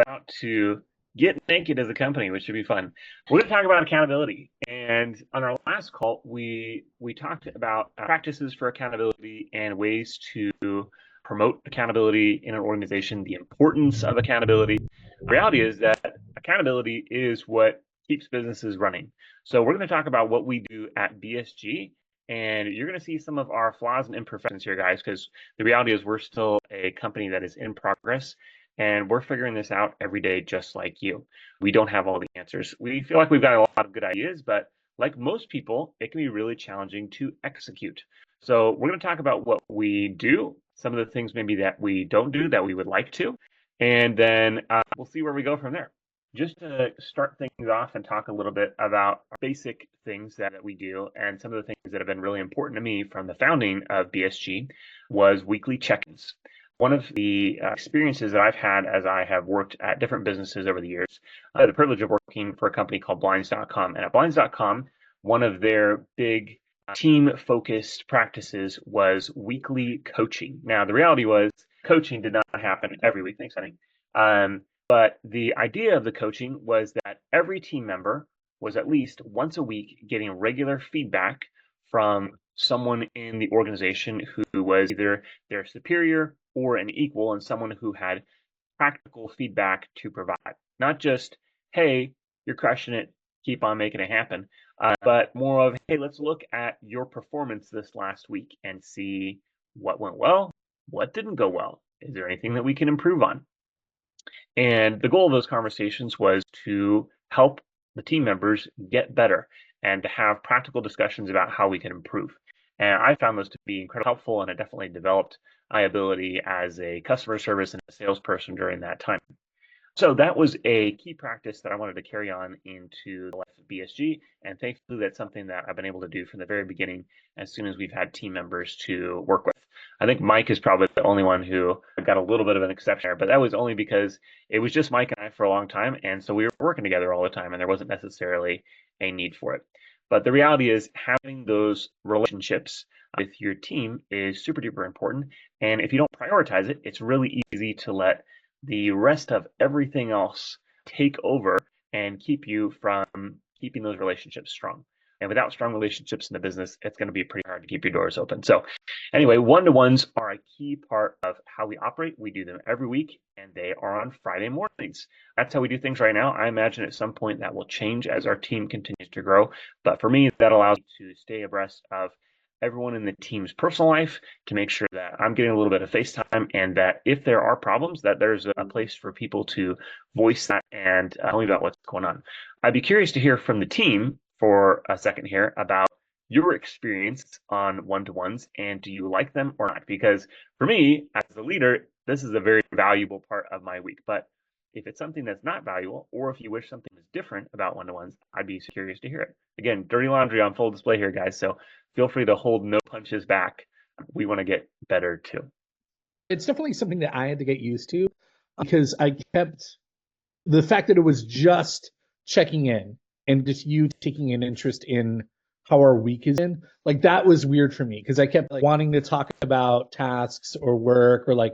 about to get naked as a company, which should be fun. We're going to talk about accountability. And on our last call, we talked about practices for accountability and ways to promote accountability in an organization, the importance of accountability. The reality is that accountability is what keeps businesses running. So we're going to talk about what we do at BSG, and you're going to see some of our flaws and imperfections here, guys, because the reality is we're still a company that is in progress, and we're figuring this out every day just like you. We don't have all the answers. We feel like we've got a lot of good ideas, but like most people, it can be really challenging to execute. So we're going to talk about what we do, some of the things maybe that we don't do that we would like to, and then we'll see where we go from there. Just to start things off and talk a little bit about basic things that we do, and some of the things that have been really important to me from the founding of BSG was weekly check-ins. One of the experiences that I've had as I have worked at different businesses over the years, I had the privilege of working for a company called Blinds.com. And at Blinds.com, one of their big team-focused practices was weekly coaching. Now, the reality was coaching did not happen every week. Thanks, honey. But the idea of the coaching was that every team member was at least once a week getting regular feedback from someone in the organization who was either their superior or an equal, and someone who had practical feedback to provide. Not just, hey, you're crushing it, keep on making it happen, but more of, hey, let's look at your performance this last week and see what went well, what didn't go well. Is there anything that we can improve on? And the goal of those conversations was to help the team members get better and to have practical discussions about how we can improve. And I found those to be incredibly helpful, and it definitely developed my ability as a customer service and a salesperson during that time. So that was a key practice that I wanted to carry on into the life of BSG. And thankfully, that's something that I've been able to do from the very beginning as soon as we've had team members to work with. I think Mike is probably the only one who got a little bit of an exception there, but that was only because it was just Mike and I for a long time. And so we were working together all the time, and there wasn't necessarily a need for it. But the reality is having those relationships with your team is super duper important. And if you don't prioritize it, it's really easy to let the rest of everything else take over and keep you from keeping those relationships strong. And without strong relationships in the business, it's going to be pretty hard to keep your doors open. So anyway, one-to-ones are a key part of how we operate. We do them every week, and they are on Friday mornings. That's how we do things right now. I imagine at some point that will change as our team continues to grow. But for me, that allows me to stay abreast of everyone in the team's personal life, to make sure that I'm getting a little bit of face time, and that if there are problems, that there's a place for people to voice that and tell me about what's going on. I'd be curious to hear from the team for a second here about your experience on one-to-ones, and do you like them or not? Because for me, as a leader, this is a very valuable part of my week. But if it's something that's not valuable, or if you wish something was different about one-to-ones, I'd be curious to hear it. Again, dirty laundry on full display here, guys. So feel free to hold no punches back. We want to get better too. It's definitely something that I had to get used to, because I kept the fact that it was just checking in and just you taking an interest in how our week is in, like, that was weird for me, because I kept like wanting to talk about tasks or work or like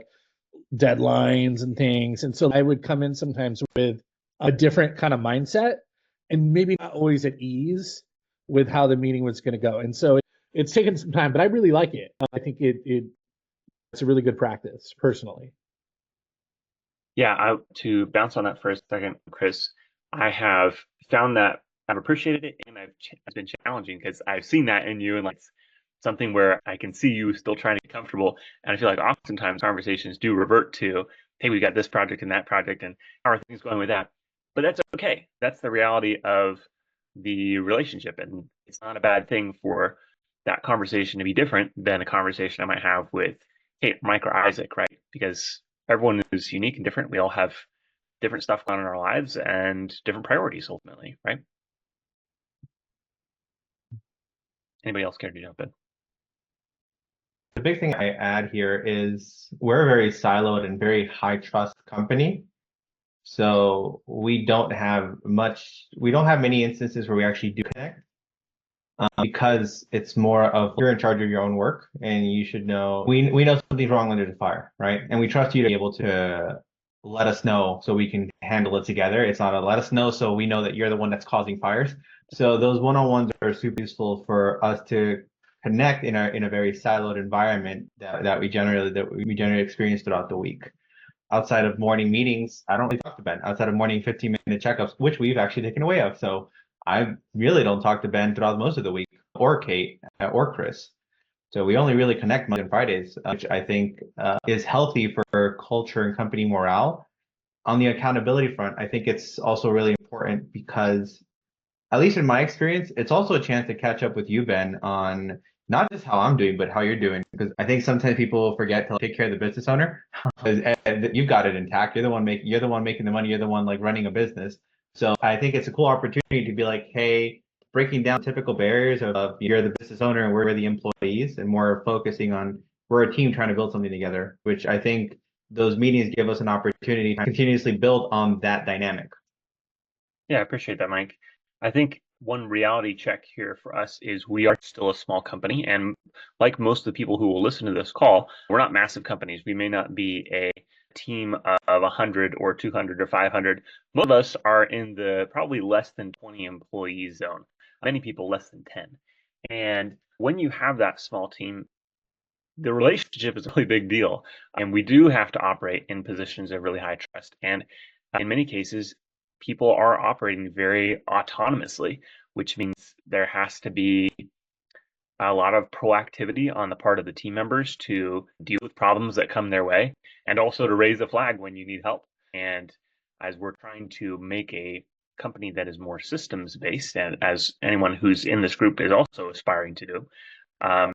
deadlines and things. And so I would come in sometimes with a different kind of mindset, and maybe not always at ease with how the meeting was going to go. And so it's taken some time, but I really like it. I think it's a really good practice personally. Yeah, to bounce on that for a second, Chris, I have found that I've appreciated it, and it's been challenging because I've seen that in you, and like something where I can see you still trying to get comfortable. And I feel like oftentimes conversations do revert to, hey, we got this project and that project, and how are things going with that? But that's okay. That's the reality of the relationship, and it's not a bad thing for that conversation to be different than a conversation I might have with, hey, Mike or Isaac, right? Because everyone is unique and different. We all have different stuff going on in our lives and different priorities ultimately, right? Anybody else care to jump in? The big thing I add here is we're a very siloed and very high trust company. So we don't have many instances where we actually do connect, because it's more of, you're in charge of your own work and you should know, we know something's wrong under the fire, right? And we trust you to be able to let us know so we can handle it together. It's not a let us know so we know that you're the one that's causing fires. So those one-on-ones are super useful for us to connect in a very siloed environment that we generally experience throughout the week. Outside of morning meetings, I don't really talk to Ben. Outside of morning 15-minute checkups, which we've actually taken away of. So I really don't talk to Ben throughout most of the week, or Kate, or Chris. So we only really connect Monday and Fridays, which I think is healthy for culture and company morale. On the accountability front, I think it's also really important because, at least in my experience, it's also a chance to catch up with you, Ben, on not just how I'm doing, but how you're doing. Because I think sometimes people forget to take care of the business owner. And you've got it intact. You're the one making the money. You're the one like running a business. So I think it's a cool opportunity to be like, hey, breaking down typical barriers of you're the business owner and we're the employees, and more focusing on we're a team trying to build something together, which I think those meetings give us an opportunity to continuously build on that dynamic. Yeah, I appreciate that, Mike. I think one reality check here for us is we are still a small company. And like most of the people who will listen to this call, we're not massive companies. We may not be a team of 100 or 200 or 500. Most of us are in the probably less than 20 employee zone, many people less than 10. And when you have that small team, the relationship is a really big deal. And we do have to operate in positions of really high trust. And in many cases, people are operating very autonomously, which means there has to be a lot of proactivity on the part of the team members to deal with problems that come their way and also to raise a flag when you need help. And as we're trying to make a company that is more systems based, and as anyone who's in this group is also aspiring to do, um,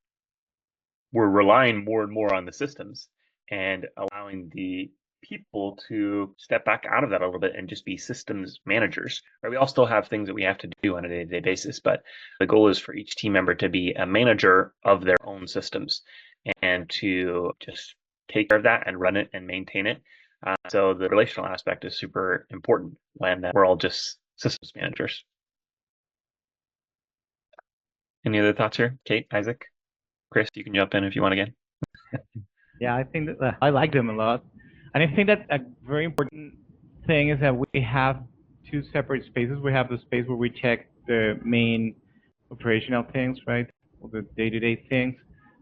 we're relying more and more on the systems and allowing the people to step back out of that a little bit and just be systems managers. Right? We all still have things that we have to do on a day-to-day basis, but the goal is for each team member to be a manager of their own systems and to just take care of that and run it and maintain it. So the relational aspect is super important when we're all just systems managers. Any other thoughts here? Kate, Isaac, Chris, you can jump in if you want again. Yeah, I think that I like them a lot. And I think that a very important thing is that we have two separate spaces. We have the space where we check the main operational things, right? Or the day-to-day things.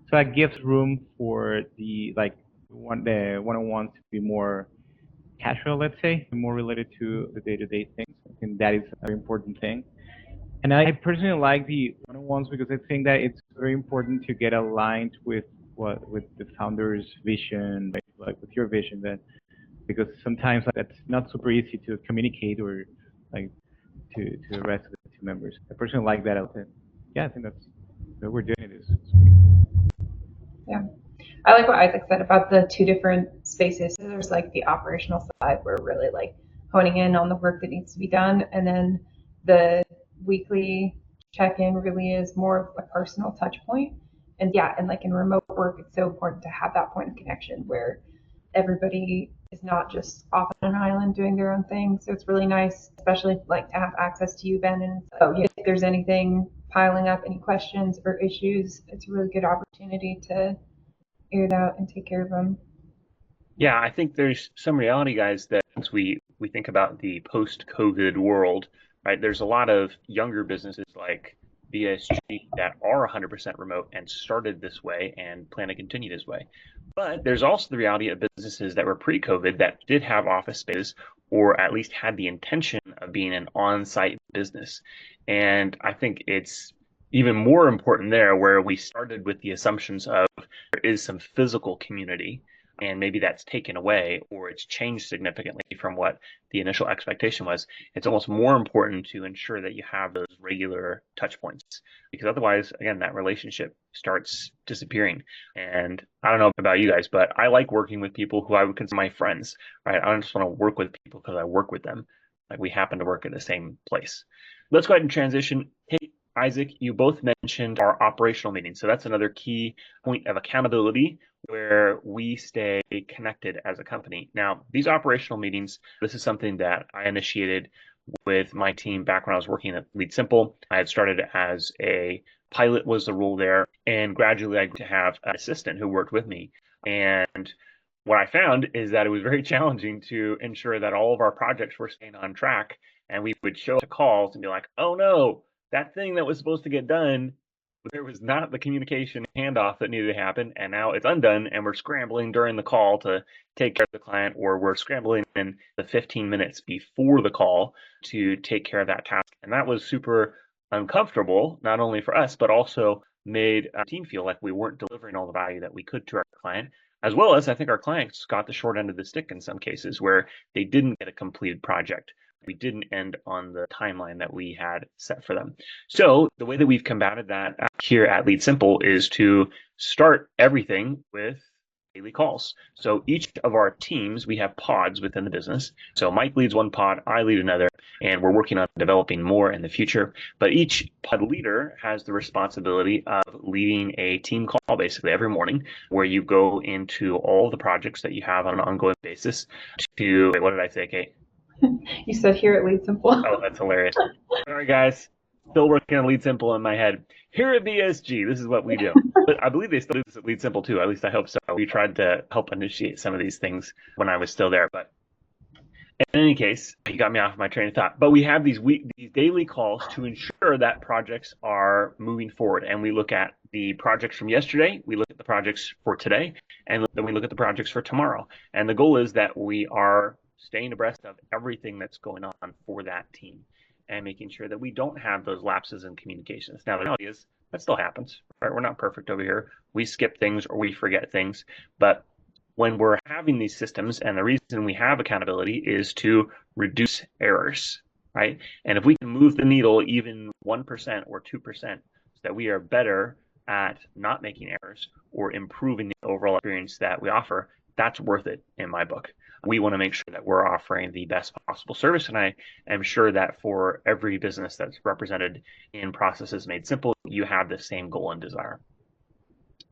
So that gives room for the the one-on-ones to be more casual, let's say, more related to the day-to-day things. I think that is a very important thing. And I personally like the one-on-ones because I think that it's very important to get aligned with with the founder's vision, right? Like with your vision, that because sometimes that's not super easy to communicate or like to the rest of the team members. I personally like that out there. Yeah, I think that's that we're doing it is great. Yeah. I like what Isaac said about the two different spaces. So there's like the operational side where we're really like honing in on the work that needs to be done. And then the weekly check-in really is more of a personal touch point. And yeah, and like in remote work, it's so important to have that point of connection where everybody is not just off on an island doing their own thing. So it's really nice, especially like to have access to you, Ben. And so if there's anything piling up, any questions or issues, it's a really good opportunity to air it out and take care of them. Yeah, I think there's some reality, guys, that once we think about the post-COVID world, right? There's a lot of younger businesses like BSG that are 100% remote and started this way and plan to continue this way. But there's also the reality of businesses that were pre-COVID that did have office space or at least had the intention of being an on-site business. And I think it's even more important there where we started with the assumptions of there is some physical community and maybe that's taken away or it's changed significantly from what the initial expectation was. It's almost more important to ensure that you have those regular touch points because otherwise, again, that relationship starts disappearing. And I don't know about you guys, but I like working with people who I would consider my friends, right? I don't just want to work with people because I work with them. Like we happen to work in the same place. Let's go ahead and transition. Hey, Isaac, you both mentioned our operational meetings. So that's another key point of accountability where we stay connected as a company. Now, these operational meetings, this is something that I initiated with my team back when I was working at Lead Simple. I had started as a pilot was the role there, and gradually I grew to have an assistant who worked with me. And what I found is that it was very challenging to ensure that all of our projects were staying on track. And we would show up to calls and be like, oh no, that thing that was supposed to get done, there was not the communication handoff that needed to happen. And now it's undone. And we're scrambling during the call to take care of the client, or we're scrambling in the 15 minutes before the call to take care of that task. And that was super uncomfortable, not only for us, but also made our team feel like we weren't delivering all the value that we could to our client, as well as I think our clients got the short end of the stick in some cases where they didn't get a completed project. We didn't end on the timeline that we had set for them. So the way that we've combated that here at Lead Simple is to start everything with daily calls. So each of our teams, we have pods within the business. So Mike leads one pod, I lead another, and we're working on developing more in the future. But each pod leader has the responsibility of leading a team call basically every morning, where you go into all the projects that you have on an ongoing basis to, wait, what did I say, Kate? You said here at Lead Simple. Oh, that's hilarious. Sorry, guys. Still working on Lead Simple in my head. Here at BSG, this is what we do. But I believe they still do this at Lead Simple too. At least I hope so. We tried to help initiate some of these things when I was still there. But in any case, you got me off my train of thought. But we have these daily calls to ensure that projects are moving forward. And we look at the projects from yesterday, we look at the projects for today, and then we look at the projects for tomorrow. And the goal is that we are staying abreast of everything that's going on for that team and making sure that we don't have those lapses in communications. Now, the reality is that still happens, right? We're not perfect over here. We skip things or we forget things. But when we're having these systems, and the reason we have accountability is to reduce errors, right? And if we can move the needle even 1% or 2%, so that we are better at not making errors or improving the overall experience that we offer, that's worth it in my book. We want to make sure that we're offering the best possible service. And I am sure that for every business that's represented in Processes Made Simple, you have the same goal and desire.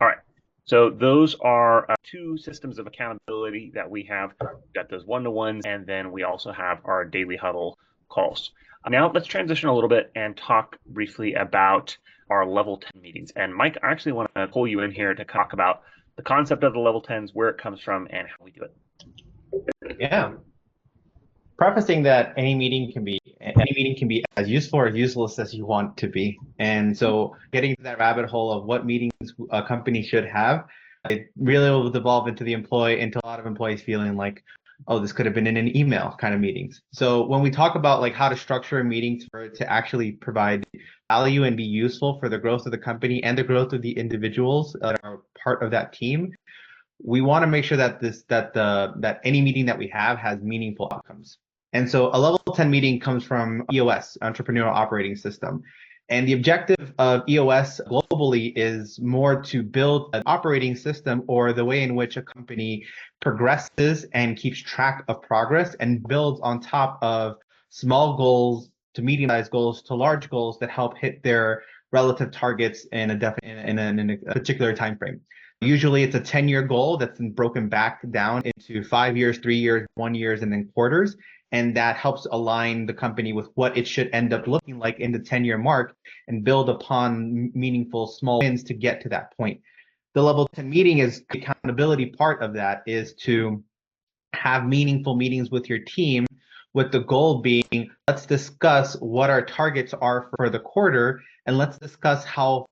All right. So those are two systems of accountability that we have. We've got those one-to-ones, and then we also have our daily huddle calls. Now let's transition a little bit and talk briefly about our level 10 meetings. And Mike, I actually want to pull you in here to talk about the concept of the level 10s, where it comes from, and how we do it. Yeah. Prefacing that any meeting can be as useful or useless as you want to be. And so getting to that rabbit hole of what meetings a company should have, it really will devolve into a lot of employees feeling like, oh, this could have been in an email kind of meetings. So when we talk about like how to structure a meeting for it to actually provide value and be useful for the growth of the company and the growth of the individuals that are part of that team, we want to make sure that that any meeting that we have has meaningful outcomes. And so a level 10 meeting comes from EOS, Entrepreneurial Operating System. And the objective of EOS globally is more to build an operating system, or the way in which a company progresses and keeps track of progress and builds on top of small goals to medium-sized goals to large goals that help hit their relative targets in a particular time frame. Usually it's a 10-year goal that's been broken back down into 5 years, 3 years, 1 year, and then quarters. And that helps align the company with what it should end up looking like in the 10-year mark and build upon meaningful small wins to get to that point. The level 10 meeting is the accountability part of that, is to have meaningful meetings with your team, with the goal being, let's discuss what our targets are for the quarter, and let's discuss how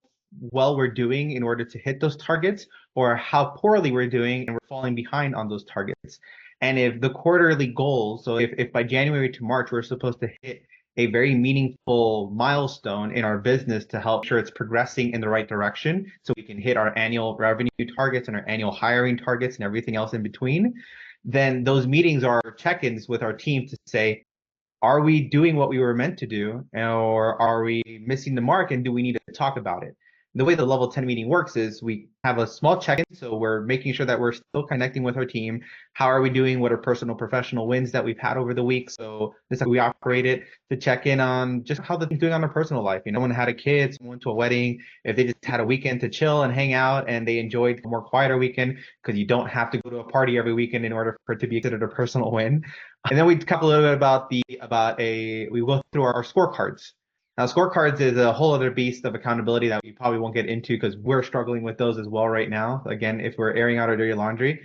well we're doing in order to hit those targets, or how poorly we're doing and we're falling behind on those targets. And if the quarterly goals, so if by January to March, we're supposed to hit a very meaningful milestone in our business to help sure it's progressing in the right direction, so we can hit our annual revenue targets and our annual hiring targets and everything else in between, then those meetings are check-ins with our team to say, are we doing what we were meant to do, or are we missing the mark, and do we need to talk about it? The way the level 10 meeting works is we have a small check-in, so we're making sure that we're still connecting with our team. How are we doing? What are personal, professional wins that we've had over the week? So this is how we operate it, to check in on just how they're doing on their personal life. You know, someone had a kid, someone went to a wedding, if they just had a weekend to chill and hang out and they enjoyed a more quieter weekend, because you don't have to go to a party every weekend in order for it to be considered a personal win. And then we talk a little bit about we go through our scorecards. Now, scorecards is a whole other beast of accountability that we probably won't get into, because we're struggling with those as well right now. Again, if we're airing out our dirty laundry,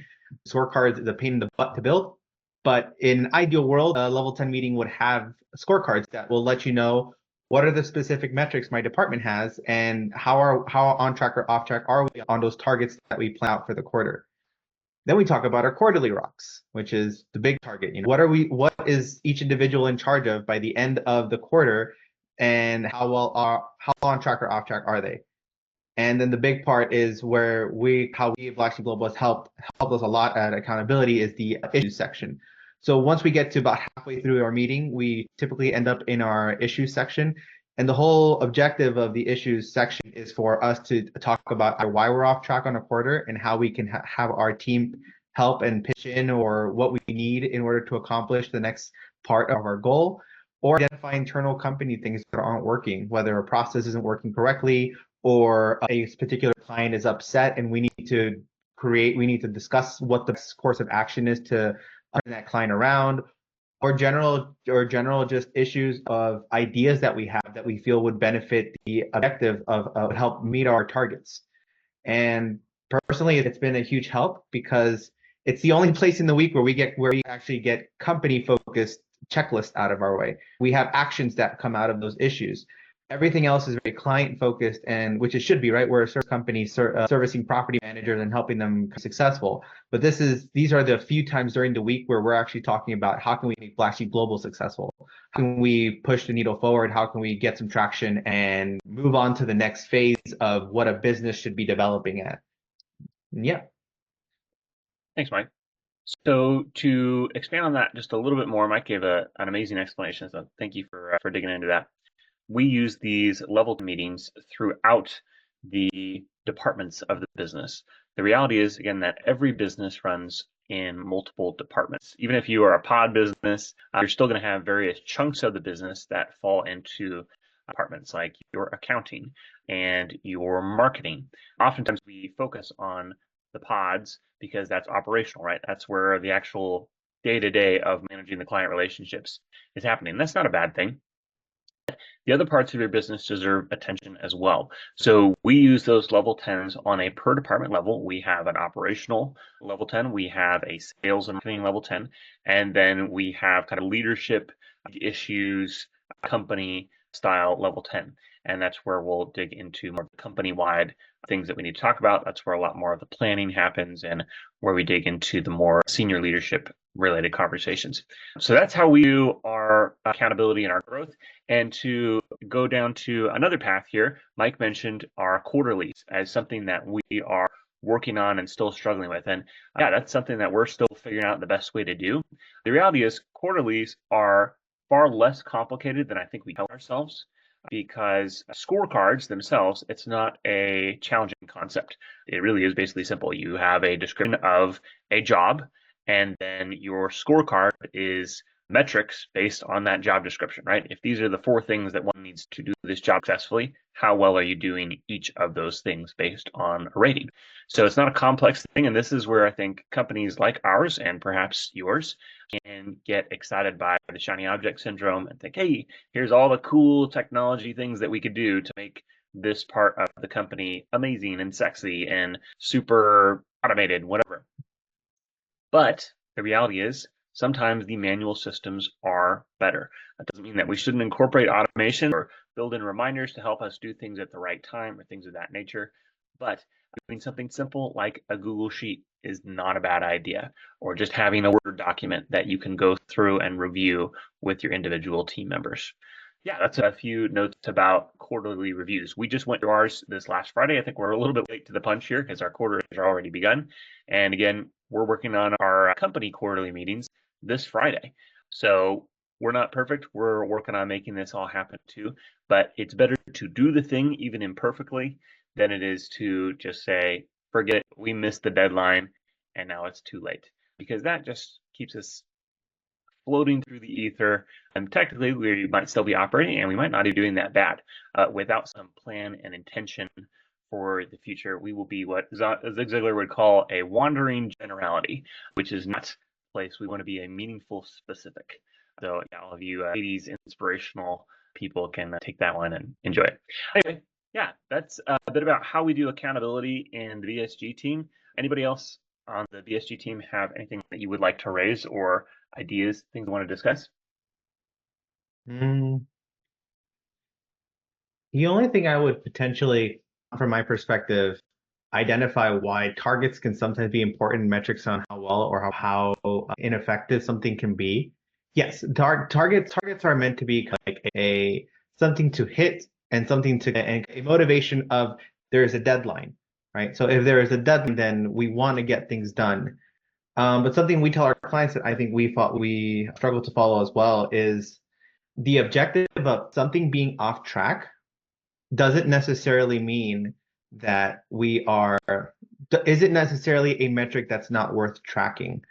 Scorecards is a pain in the butt to build, but in an ideal world, a level 10 meeting would have scorecards that will let you know what are the specific metrics my department has and how on track or off track are we on those targets that we plan out for the quarter. Then we talk about our quarterly rocks, which is the big target. What is each individual in charge of by the end of the quarter, and how on track or off track are they? And then the big part is how we at Black Global has helped us a lot at accountability is the issues section. So once we get to about halfway through our meeting, we typically end up in our issues section. And the whole objective of the issues section is for us to talk about why we're off track on a quarter and how we can have our team help and pitch in, or what we need in order to accomplish the next part of our goal, or identify internal company things that aren't working, whether a process isn't working correctly, or a particular client is upset and we need to discuss what the best course of action is to turn that client around, or general just issues of ideas that we have that we feel would benefit the objective of help meet our targets. And personally, it's been a huge help because it's the only place in the week where we actually get company focused checklists out of our way. We have actions that come out of those issues. Everything else is very client focused, and which it should be, right? We're a service company servicing property managers and helping them be successful. But these are the few times during the week where we're actually talking about how can we make Black Sheep Global successful? How can we push the needle forward? How can we get some traction and move on to the next phase of what a business should be developing at? And yeah. Thanks, Mike. So to expand on that just a little bit more, Mike gave an amazing explanation. So thank you for digging into that. We use these level meetings throughout the departments of the business. The reality is, again, that every business runs in multiple departments. Even if you are a pod business, you're still going to have various chunks of the business that fall into departments like your accounting and your marketing. Oftentimes we focus on the pods because that's operational, right? That's where the actual day-to-day of managing the client relationships is happening. That's not a bad thing. The other parts of your business deserve attention as well. So we use those level 10s on a per department level. We have an operational level 10, we have a sales and marketing level 10, and then we have kind of leadership issues, company style level 10. And that's where we'll dig into more company-wide things that we need to talk about. That's where a lot more of the planning happens and where we dig into the more senior leadership related conversations. So that's how we do our accountability and our growth. And to go down to another path here, Mike mentioned our quarterlies as something that we are working on and still struggling with. And yeah, that's something that we're still figuring out the best way to do. The reality is quarterlies are far less complicated than I think we tell ourselves, because scorecards themselves, it's not a challenging concept. It really is basically simple. You have a description of a job, and then your scorecard is metrics based on that job description, right? If these are the 4 things that one needs to do this job successfully, how well are you doing each of those things based on a rating? So it's not a complex thing, and this is where I think companies like ours and perhaps yours can get excited by the shiny object syndrome and think, hey, here's all the cool technology things that we could do to make this part of the company amazing and sexy and super automated, whatever. But the reality is, sometimes the manual systems are better. That doesn't mean that we shouldn't incorporate automation or build in reminders to help us do things at the right time or things of that nature. But doing something simple like a Google Sheet is not a bad idea, or just having a Word document that you can go through and review with your individual team members. Yeah, that's a few notes about quarterly reviews. We just went through ours this last Friday. I think we're a little bit late to the punch here because our quarter has already begun. And again, we're working on our company quarterly meetings this Friday. So we're not perfect. We're working on making this all happen too. But it's better to do the thing even imperfectly than it is to just say, forget it, we missed the deadline and now it's too late. Because that just keeps us floating through the ether, and technically we might still be operating and we might not be doing that bad. Without some plan and intention for the future, we will be what Zig Ziglar would call a wandering generality, which is not the place we want to be. A meaningful specific. So yeah, all of you 80s inspirational people can take that one and enjoy it. Anyway, yeah, that's a bit about how we do accountability in the VSG team. Anybody else on the BSG team have anything that you would like to raise or ideas, things you want to discuss? The only thing I would potentially, from my perspective, identify why targets can sometimes be important metrics on how well or how ineffective something can be. Yes, targets are meant to be like a something to hit and something to and a motivation of there's a deadline, right? So if there is a deadline, then we want to get things done. But something we tell our clients that I think we struggle to follow as well is the objective of something being off track doesn't necessarily mean that we are, isn't necessarily a metric that's not worth tracking,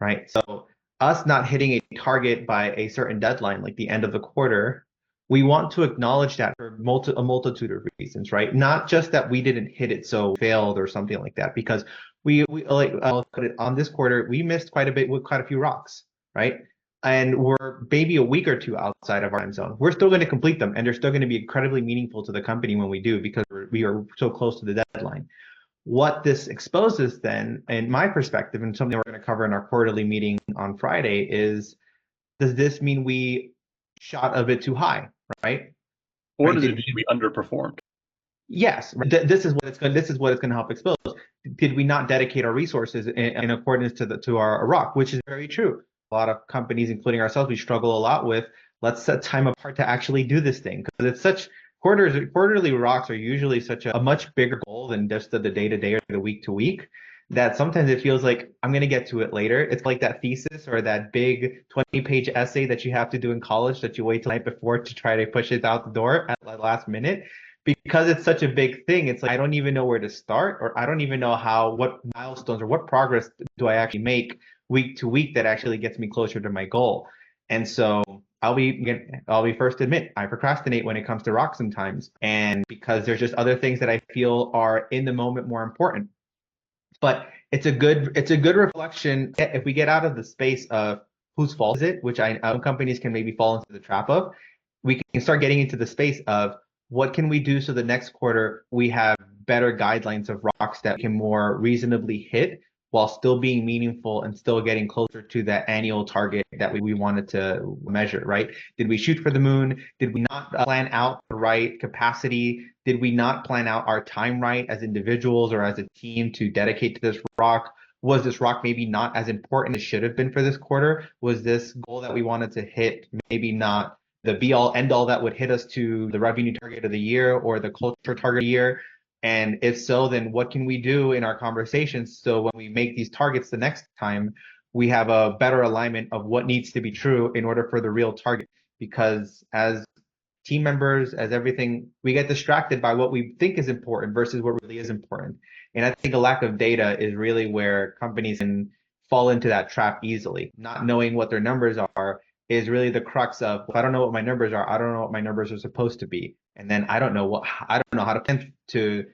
right? So us not hitting a target by a certain deadline, like the end of the quarter, we want to acknowledge that for a multitude of reasons, right? Not just that we didn't hit it, so failed or something like that, because we like on this quarter, we missed quite a bit with quite a few rocks, right? And we're maybe a week or two outside of our time zone. We're still going to complete them, and they're still going to be incredibly meaningful to the company when we do, because we are so close to the deadline. What this exposes then, in my perspective, and something we're going to cover in our quarterly meeting on Friday, is does this mean we shot a bit too high, right? Or Right? does it mean we underperformed? Yes, this is what it's going. This is what it's going to help expose. Did we not dedicate our resources in accordance to our ROC, which is very true. A lot of companies, including ourselves, we struggle a lot with. Let's set time apart to actually do this thing, because it's such quarterly ROCs are usually such a much bigger goal than just the day to day or the week to week, that sometimes it feels like I'm going to get to it later. It's like that thesis or that big 20-page essay that you have to do in college that you wait till the night before to try to push it out the door at the last minute. Because it's such a big thing, it's like I don't even know where to start, or I don't even know what milestones or what progress do I actually make week to week that actually gets me closer to my goal. And so I'll be first to admit I procrastinate when it comes to rock sometimes, and because there's just other things that I feel are in the moment more important. But it's a good reflection if we get out of the space of whose fault is it, which companies can maybe fall into the trap of. We can start getting into the space of what can we do so the next quarter we have better guidelines of rocks that we can more reasonably hit while still being meaningful and still getting closer to that annual target that we wanted to measure, right? Did we shoot for the moon? Did we not plan out the right capacity? Did we not plan out our time right as individuals or as a team to dedicate to this rock? Was this rock maybe not as important as it should have been for this quarter? Was this goal that we wanted to hit maybe not the be all end all that would hit us to the revenue target of the year or the culture target of the year? And if so, then what can we do in our conversations so when we make these targets the next time, we have a better alignment of what needs to be true in order for the real target? Because as team members, as everything, we get distracted by what we think is important versus what really is important. And I think a lack of data is really where companies can fall into that trap easily. Not knowing what their numbers are is really the crux of, if I don't know what my numbers are, I don't know what my numbers are supposed to be. And then I don't know how to plan to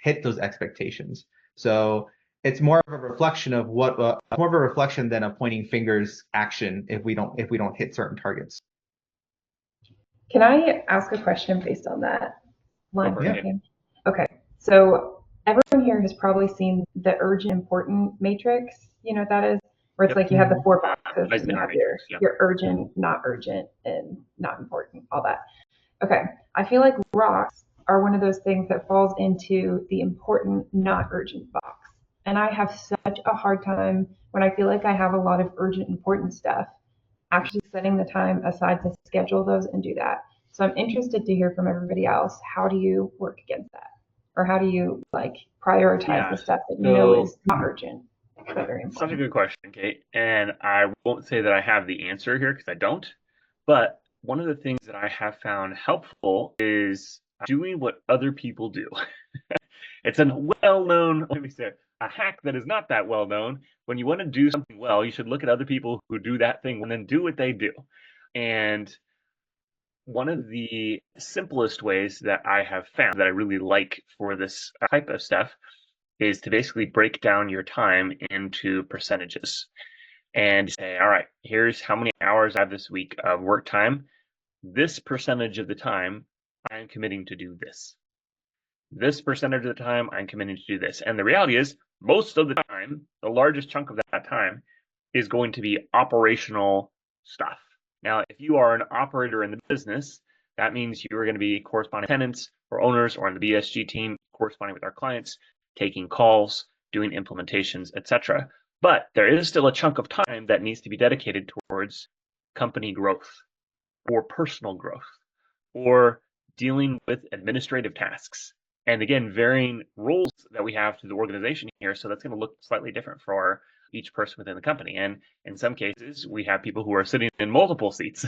hit those expectations. So it's more of a reflection of more of a reflection than a pointing fingers action if we don't hit certain targets. Can I ask a question based on that line of Yeah. thinking? Okay, so everyone here has probably seen the urgent important matrix. You know what that is? Where it's Yep. like you have the 4 boxes and you Eisenhower have your, matrix, yeah. your urgent, not urgent, and not important, all that. Okay, I feel like rocks are one of those things that falls into the important, not urgent box. And I have such a hard time when I feel like I have a lot of urgent, important stuff, actually setting the time aside to schedule those and do that. So I'm interested to hear from everybody else. How do you work against that? Or how do you like prioritize the stuff that you know is not urgent, but very important? Such a good question, Kate. And I won't say that I have the answer here because I don't. But one of the things that I have found helpful is doing what other people do. It's a well-known, let me say, a hack that is not that well known. When you want to do something well, you should look at other people who do that thing and then do what they do. And one of the simplest ways that I have found that I really like for this type of stuff is to basically break down your time into percentages and say, all right, here's how many hours I have this week of work time. This percentage of the time, I'm committing to do this. this percentage of the time, I'm committing to do this. And the reality is, most of the time, the largest chunk of that time is going to be operational stuff. Now, if you are an operator in the business, that means you are going to be corresponding with tenants or owners, or on the BSG team, corresponding with our clients, taking calls, doing implementations, etc. But there is still a chunk of time that needs to be dedicated towards company growth or personal growth or dealing with administrative tasks. And again, varying roles that we have to the organization here. So that's going to look slightly different for each person within the company. And in some cases, we have people who are sitting in multiple seats.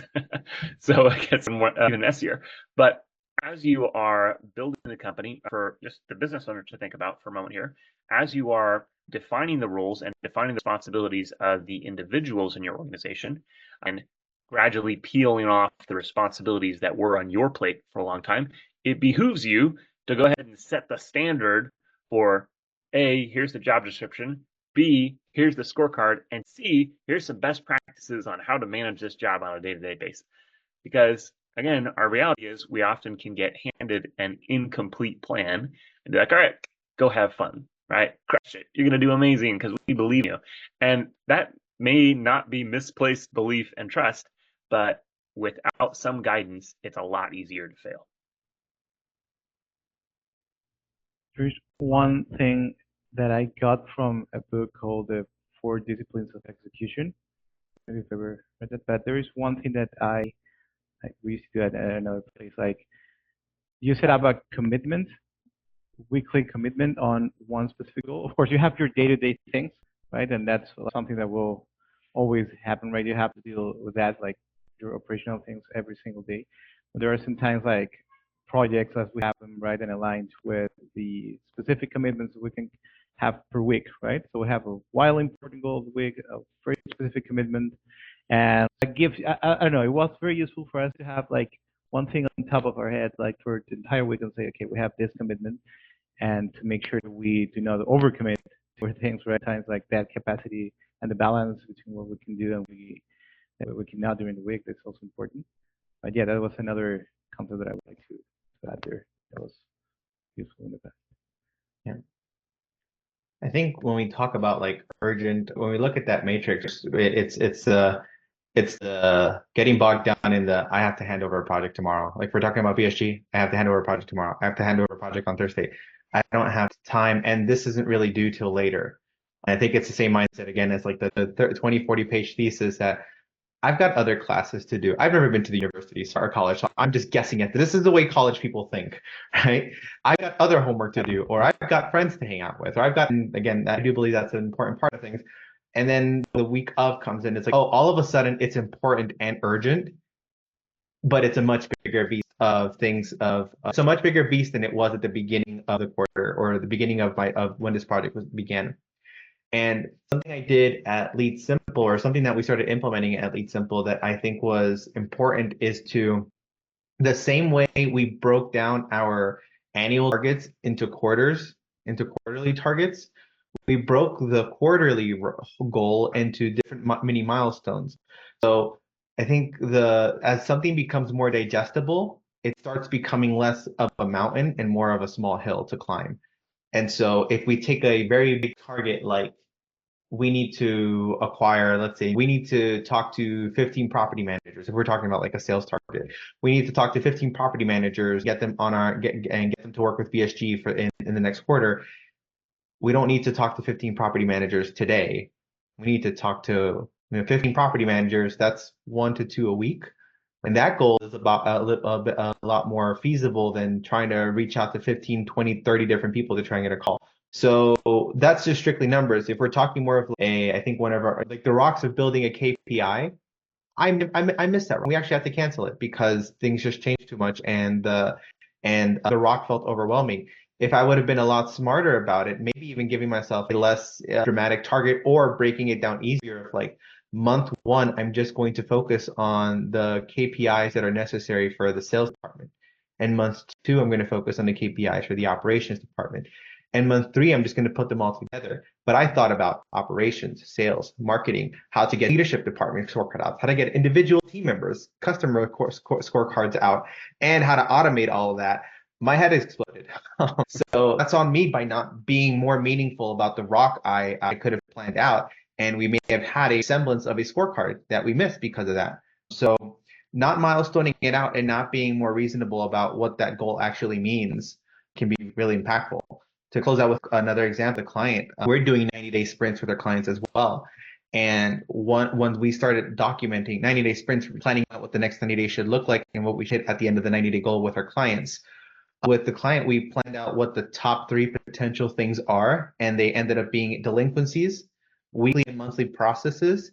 So it gets even messier. But as you are building the company, for just the business owner to think about for a moment here, as you are defining the roles and defining the responsibilities of the individuals in your organization, and gradually peeling off the responsibilities that were on your plate for a long time, it behooves you to go ahead and set the standard for A, here's the job description, B, here's the scorecard, and C, here's some best practices on how to manage this job on a day-to-day basis. Because again, our reality is we often can get handed an incomplete plan and be like, all right, go have fun, right? Crush it. You're going to do amazing because we believe in you. And that may not be misplaced belief and trust, but without some guidance, it's a lot easier to fail. There's one thing that I got from a book called The Four Disciplines of Execution. Maybe you've ever read that, but there is one thing that we used to do at another place. Like, you set up a commitment, weekly commitment on one specific goal. Of course, you have your day-to-day things, right? And that's something that will always happen, right? You have to deal with that, like your operational things every single day. But there are sometimes like projects as we have them, right, and aligned with the specific commitments we can have per week, right? So we have a while important goal of the week, a very specific commitment, and that gives, I don't know, it was very useful for us to have like one thing on top of our head, like for the entire week, and say, okay, we have this commitment, and to make sure that we do not overcommit for things, right? Times like that capacity and the balance between what we can do and what we cannot do in the week, that's also important. But yeah, that was another concept that I would like to add there. That was useful in the past. Yeah. I think when we talk about like urgent, when we look at that matrix, it's getting bogged down in the I have to hand over a project tomorrow. Like, if we're talking about BSG, I have to hand over a project tomorrow. I have to hand over a project on Thursday. I don't have time, and this isn't really due till later. And I think it's the same mindset again as like the 20, 40 page thesis that I've got other classes to do. I've never been to the university or college, so I'm just guessing at this is the way college people think, right? I've got other homework to do, or I've got friends to hang out with, or I've got, again, I do believe that's an important part of things. And then the week of comes in, it's like, oh, all of a sudden it's important and urgent, but it's a much bigger beast of things it's a much bigger beast than it was at the beginning of the quarter or the beginning of when this project began. And something I did at Lead Simple, or something that we started implementing at Lead Simple that I think was important, is to, the same way we broke down our annual targets into quarterly targets, we broke the quarterly goal into different mini milestones. So I think as something becomes more digestible, it starts becoming less of a mountain and more of a small hill to climb. And so if we take a very big target, like we need to acquire, let's say we need to talk to 15 property managers. If we're talking about like a sales target, we need to talk to 15 property managers, get them on get them to work with BSG in the next quarter. We don't need to talk to 15 property managers today. We need to talk to 15 property managers. That's 1 to 2 a week. And that goal is about a lot more feasible than trying to reach out to 15, 20, 30 different people to try and get a call. So that's just strictly numbers. If we're talking more of I think one of our, like the rocks of building a KPI, I missed that. We actually had to cancel it because things just changed too much, and the rock felt overwhelming. If I would have been a lot smarter about it, maybe even giving myself a less dramatic target or breaking it down easier, like month 1, I'm just going to focus on the KPIs that are necessary for the sales department. And month 2, I'm going to focus on the KPIs for the operations department. And month 3, I'm just going to put them all together. But I thought about operations, sales, marketing, how to get leadership department scorecards, how to get individual team members, customer scorecards out, and how to automate all of that. my head exploded. So that's on me by not being more meaningful about the rock I could have planned out. And we may have had a semblance of a scorecard that we missed because of that. So not milestoning it out and not being more reasonable about what that goal actually means can be really impactful. To close out with another example, the client, we're doing 90-day sprints with our clients as well. And once we started documenting 90-day sprints, planning out what the next 90 days should look like and what we hit at the end of the 90-day goal with our clients. With the client, we planned out what the top 3 potential things are, and they ended up being delinquencies, weekly and monthly processes,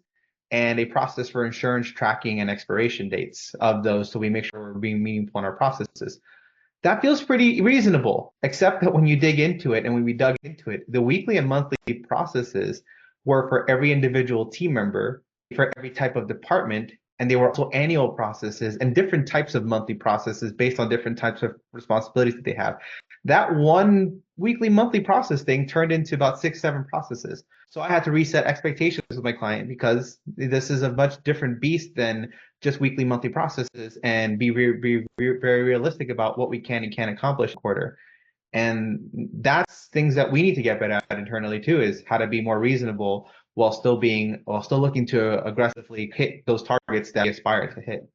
and a process for insurance tracking and expiration dates of those, so we make sure we're being meaningful in our processes. That feels pretty reasonable, except that when you dig into it and when we dug into it, the weekly and monthly processes were for every individual team member, for every type of department, and they were also annual processes and different types of monthly processes based on different types of responsibilities that they have. That one weekly, monthly process thing turned into about 6, 7 processes. So I had to reset expectations with my client because this is a much different beast than just weekly, monthly processes, and be very realistic about what we can and can't accomplish in a quarter. And that's things that we need to get better at internally too, is how to be more reasonable while still looking to aggressively hit those targets that we aspire to hit.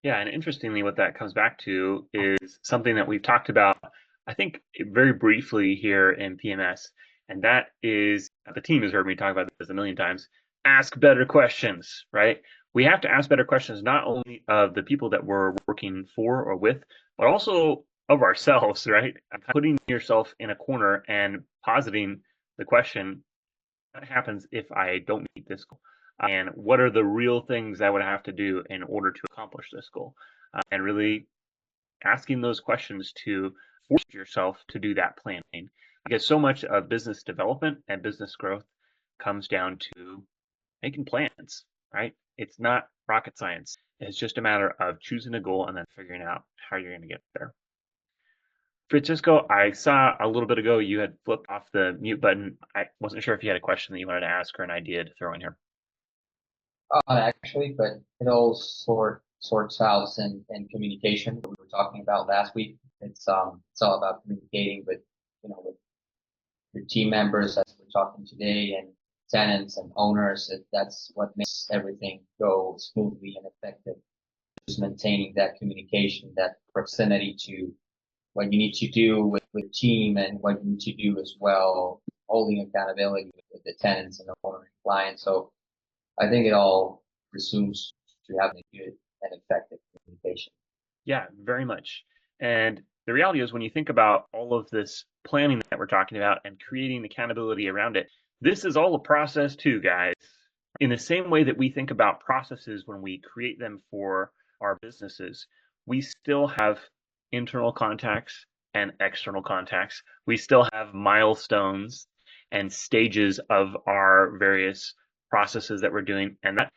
Yeah, and interestingly, what that comes back to is something that we've talked about, I think, very briefly here in PMS, and that is, the team has heard me talk about this a million times, ask better questions, right? We have to ask better questions, not only of the people that we're working for or with, but also of ourselves, right? Putting yourself in a corner and positing the question, what happens if I don't meet this goal? And what are the real things I would have to do in order to accomplish this goal? And really asking those questions to force yourself to do that planning. Because so much of business development and business growth comes down to making plans, right? It's not rocket science. It's just a matter of choosing a goal and then figuring out how you're going to get there. Francisco, I saw a little bit ago you had flipped off the mute button. I wasn't sure if you had a question that you wanted to ask or an idea to throw in here. Actually, but it all sorts out in communication. What we were talking about last week. It's all about communicating with with your team members, as we're talking today, and tenants and owners. That's what makes everything go smoothly and effective. Just maintaining that communication, that proximity to what you need to do with your team and what you need to do as well, holding accountability with the tenants and the owner and client. So I think it all resumes to having a good and effective communication. Yeah, very much. And the reality is, when you think about all of this planning that we're talking about and creating accountability around it, this is all a process too, guys. In the same way that we think about processes when we create them for our businesses, we still have internal contacts and external contacts. We still have milestones and stages of our various processes that we're doing. And that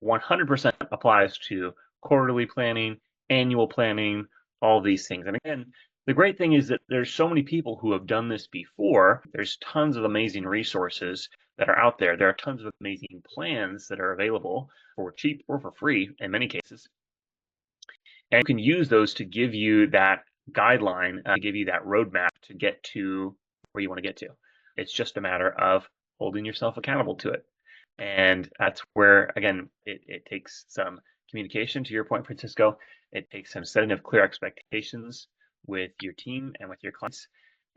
100% applies to quarterly planning, annual planning, all these things. And again, the great thing is that there's so many people who have done this before. There's tons of amazing resources that are out there. There are tons of amazing plans that are available for cheap or for free in many cases. And you can use those to give you that guideline, to give you that roadmap to get to where you want to get to. It's just a matter of holding yourself accountable to it. And that's where, again, it takes some communication, to your point, Francisco. It takes some setting of clear expectations with your team and with your clients.